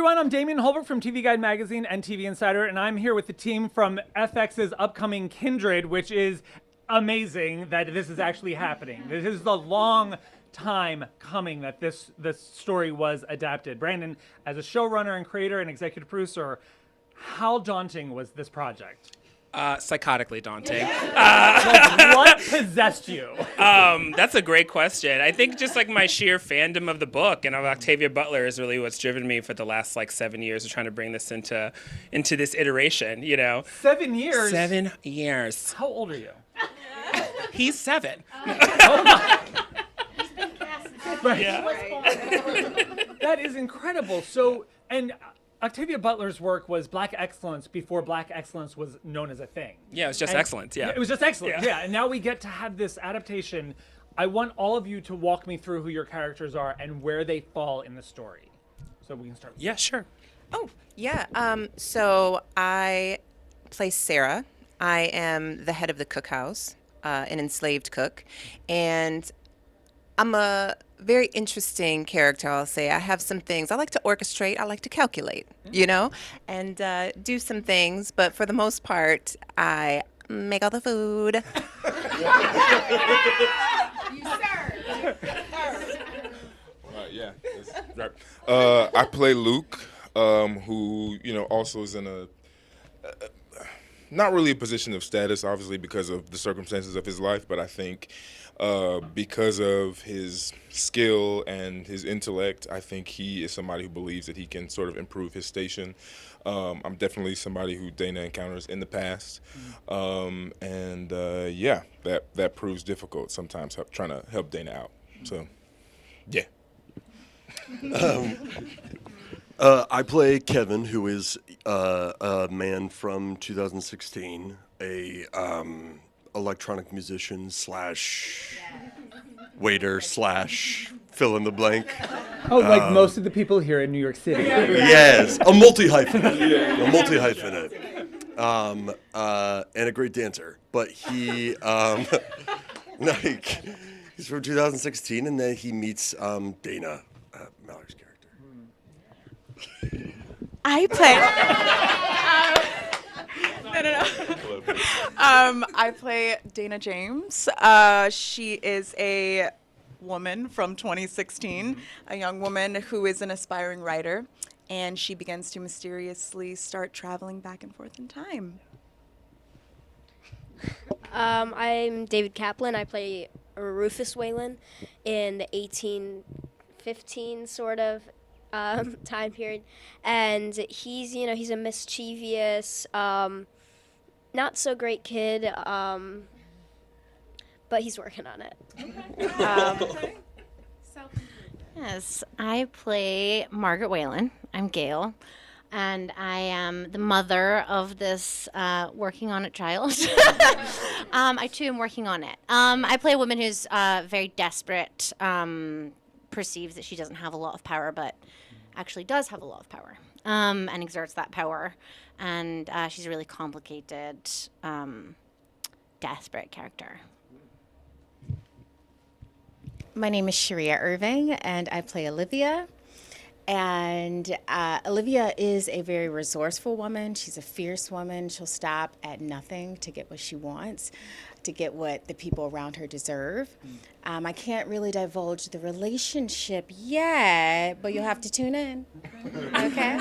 everyone, I'm Damian Holbrook from TV Guide Magazine and TV Insider, and I'm here with the team from FX's upcoming Kindred, which is amazing that this is actually happening. This is the long time coming that this story was adapted. Brandon, as a showrunner and creator and executive producer, how daunting was this project? Psychotically daunting. What possessed you? That's a great question. I think just like my sheer fandom of the book and of Octavia Butler is really what's driven me for the last 7 years of trying to bring this into this iteration, 7 years? 7 years. How old are you? He's 7. Oh my. Right. Yeah. That is incredible. So, and Octavia Butler's work was Black excellence before Black excellence was known as a thing. Yeah, it was just excellence. Yeah. It was just excellent. Yeah. And now we get to have this adaptation. I want all of you to walk me through who your characters are and where they fall in the story. So we can start with Yeah, sure. Oh, yeah. So I play Sarah. I am the head of the cookhouse, an enslaved cook. And I'm a very interesting character, I'll say. I have some things. I like to orchestrate. I like to calculate, and do some things. But for the most part, I make all the food. You serve. Yeah. Right. I play Luke, who, also is in a not really a position of status, obviously, because of the circumstances of his life, but I think because of his skill and his intellect, I think he is somebody who believes that he can sort of improve his station. I'm definitely somebody who Dana encounters in the past. That proves difficult sometimes, trying to help Dana out. So, yeah. I play Kevin, who is a man from 2016, a electronic musician / waiter / fill in the blank. Oh, like most of the people here in New York City. Yes, a multi-hyphenate. And a great dancer. But he, he's from 2016, and then he meets Dana, Mallory's character. I play. I play Dana James. She is a woman from 2016, a young woman who is an aspiring writer, and she begins to mysteriously start traveling back and forth in time. I'm David Kaplan. I play Rufus Whalen in the 1815 sort of time period, and he's a mischievous, not so great kid, but he's working on it. Yes, I play Margaret Whalen. I'm Gail, and I am the mother of this working on it child. I too am working on it. I play a woman who's very desperate, perceives that she doesn't have a lot of power, but actually does have a lot of power, and exerts that power. And she's a really complicated, desperate character. My name is SHERIA IRVING, and I play Olivia. And Olivia is a very resourceful woman. She's a fierce woman. She'll stop at nothing to get what she wants, to get what the people around her deserve. I can't really divulge the relationship yet, but you'll have to tune in. Okay?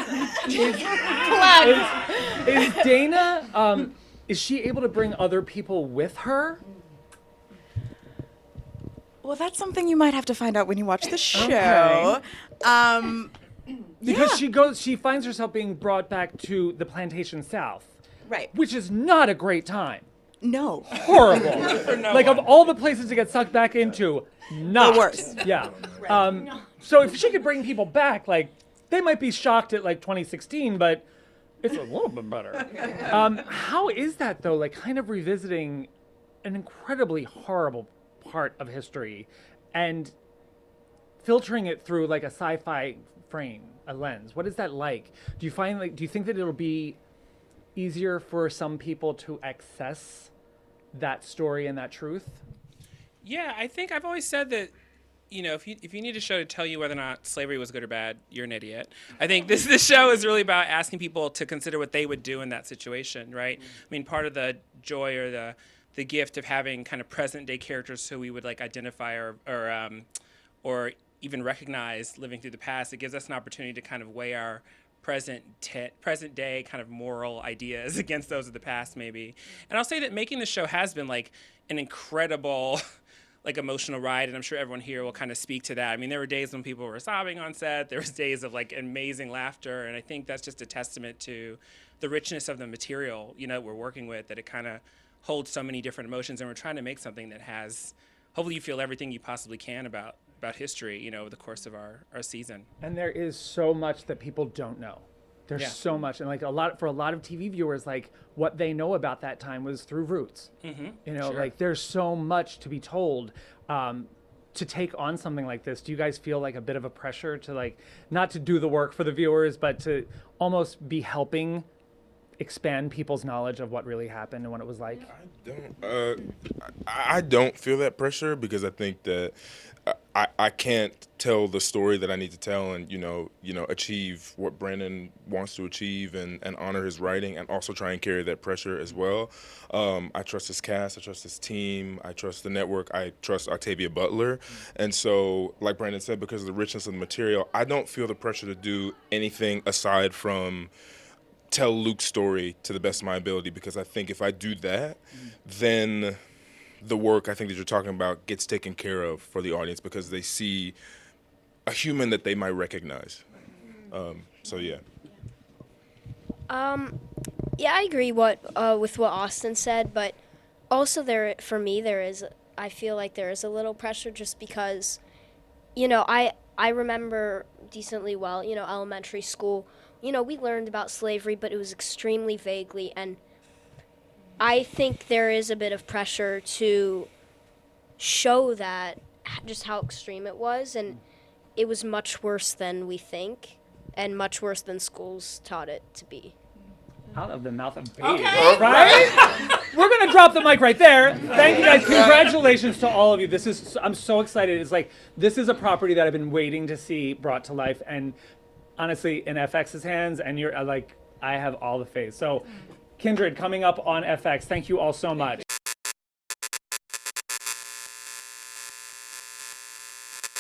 Is Dana, is she able to bring other people with her? Well, that's something you might have to find out when you watch the show. Okay. Because she finds herself being brought back to the plantation south. Right. Which is not a great time. No. Horrible. Like, of all the places to get sucked back into, not. The worst. Yeah. So if she could bring people back, they might be shocked at 2016, but it's a little bit better. How is that though? Kind of revisiting an incredibly horrible part of history and filtering it through a sci-fi frame, a lens. What is that like? Do you find do you think that it'll be easier for some people to access that story and that truth? Yeah, I think I've always said that you know, if you need a show to tell you whether or not slavery was good or bad, you're an idiot. I think this show is really about asking people to consider what they would do in that situation, right? I mean, part of the joy or the gift of having kind of present day characters who we would like identify or even recognize living through the past, it gives us an opportunity to kind of weigh our present day kind of moral ideas against those of the past, maybe. And I'll say that making the show has been like an incredible like emotional ride, and I'm sure everyone here will kind of speak to that. I mean, there were days when people were sobbing on set. There was days of like amazing laughter, and I think that's just a testament to the richness of the material, you know, we're working with, that it kind of holds so many different emotions, and we're trying to make something that has, hopefully you feel everything you possibly can about history, you know, over the course of our season. And there is so much that people don't know. There's so much, and like for a lot of TV viewers, like what they know about that time was through Roots. You know, like there's so much to be told. To take on something like this, do you guys feel like a bit of a pressure to like not to do the work for the viewers, but to almost be helping expand people's knowledge of what really happened and what it was like? I don't feel that pressure because I think that I can't tell the story that I need to tell and, you know, achieve what Brandon wants to achieve and honor his writing and also try and carry that pressure as well. I trust his cast, I trust his team, I trust the network, I trust Octavia Butler. And so, like Brandon said, because of the richness of the material, I don't feel the pressure to do anything aside from tell Luke's story to the best of my ability, because I think if I do that, then the work I think that you're talking about gets taken care of for the audience because they see a human that they might recognize. So yeah. Yeah, I agree with what Austin said, but also for me I feel like there is a little pressure just because, you know, I remember decently well, you know, elementary school, you know, we learned about slavery, but it was extremely vaguely, and I think there is a bit of pressure to show that just how extreme it was, and it was much worse than we think, and much worse than schools taught it to be. Out of the mouth of babes, right? We're gonna drop the mic right there. Thank you guys. Congratulations to all of you. I'm so excited. It's like this is a property that I've been waiting to see brought to life, and honestly, in FX's hands, and you're like, I have all the faith. So, Kindred coming up on FX. Thank you all so much.